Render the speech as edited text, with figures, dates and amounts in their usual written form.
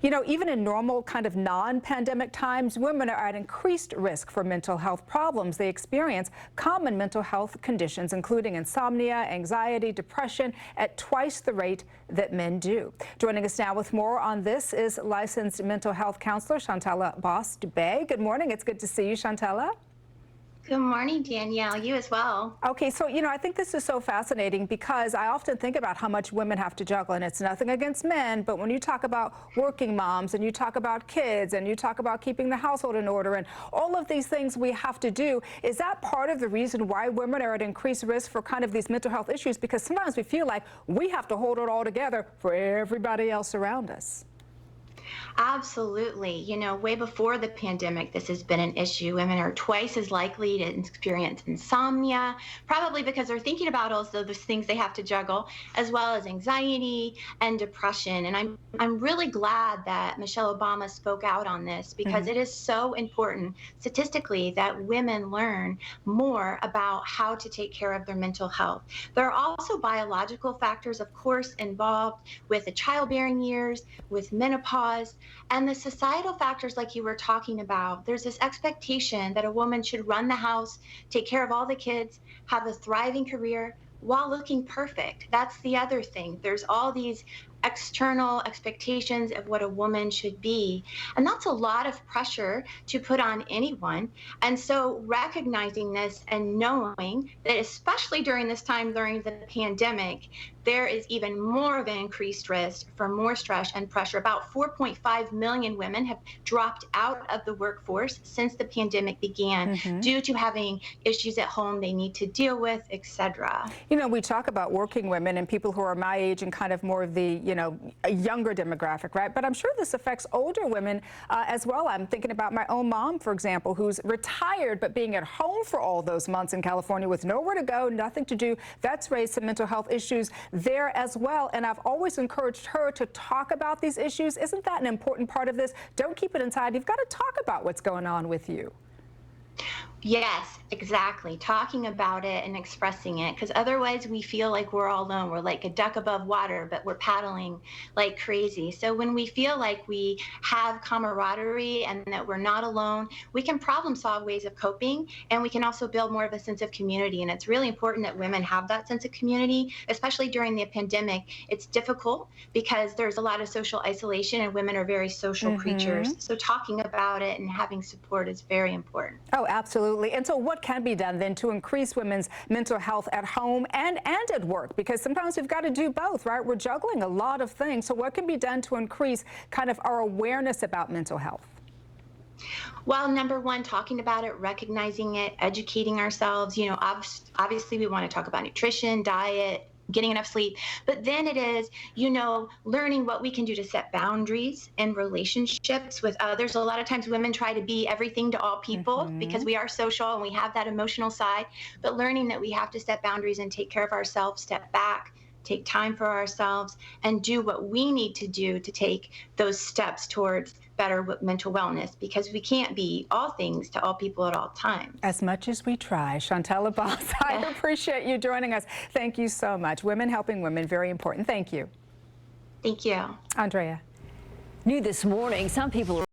You know, even in normal kind of non-pandemic times, women are at increased risk for mental health problems. They experience common mental health conditions, including insomnia, anxiety, depression, at twice the rate that men do. Joining us now with more on this is licensed mental health counselor Shantala Boss. Good morning. It's good to see you, Shantala. Good morning, Danielle. You as well. Okay, so, you know, I think this is so fascinating because I often think about how much women have to juggle, and it's nothing against men, but when you talk about working moms and you talk about kids and you talk about keeping the household in order and all of these things we have to do, is that part of the reason why women are at increased risk for kind of these mental health issues? Because sometimes we feel like we have to hold it all together for everybody else around us. Absolutely. You know, way before the pandemic, this has been an issue. Women are twice as likely to experience insomnia, probably because they're thinking about all those things they have to juggle, as well as anxiety and depression. And I'm really glad that Michelle Obama spoke out on this because it is so important statistically that women learn more about how to take care of their mental health. There are also biological factors, of course, involved with the childbearing years, with menopause, and the societal factors like you were talking about. There's this expectation that a woman should run the house, take care of all the kids, have a thriving career while looking perfect. That's the other thing. There's all these external expectations of what a woman should be. And that's a lot of pressure to put on anyone. And so recognizing this and knowing that, especially during this time, during the pandemic, there is even more of an increased risk for more stress and pressure. About 4.5 million women have dropped out of the workforce since the pandemic began due to having issues at home they need to deal with, etc. You know, we talk about working women and people who are my age and kind of more of the, you know, a younger demographic, right? But I'm sure this affects older women as well. I'm thinking about my own mom, for example, who's retired, but being at home for all those months in California with nowhere to go, nothing to do. That's raised some mental health issues there as well. And I've always encouraged her to talk about these issues. Isn't that an important part of this? Don't keep it inside. You've got to talk about what's going on with you. Yes, exactly. Talking about it and expressing it, because otherwise we feel like we're all alone. We're like a duck above water, but we're paddling like crazy. So when we feel like we have camaraderie and that we're not alone, we can problem solve ways of coping, and we can also build more of a sense of community. And it's really important that women have that sense of community, especially during the pandemic. It's difficult because there's a lot of social isolation, and women are very social creatures. So talking about it and having support is very important. Oh, absolutely. And so what can be done then to increase women's mental health at home and at work? Because sometimes we've got to do both, right? We're juggling a lot of things. So what can be done to increase kind of our awareness about mental health? Well, number one, talking about it, recognizing it, educating ourselves. You know, obviously we want to talk about nutrition, diet, getting enough sleep, but then it is, you know, learning what we can do to set boundaries in relationships with others. A lot of times women try to be everything to all people because we are social and we have that emotional side, but learning that we have to set boundaries and take care of ourselves, step back, take time for ourselves, and do what we need to do to take those steps towards better mental wellness, because we can't be all things to all people at all times. As much as we try. Shantala Boss, I appreciate you joining us. Thank you so much. Women helping women, very important. Thank you. Thank you. Andrea. New this morning, some people are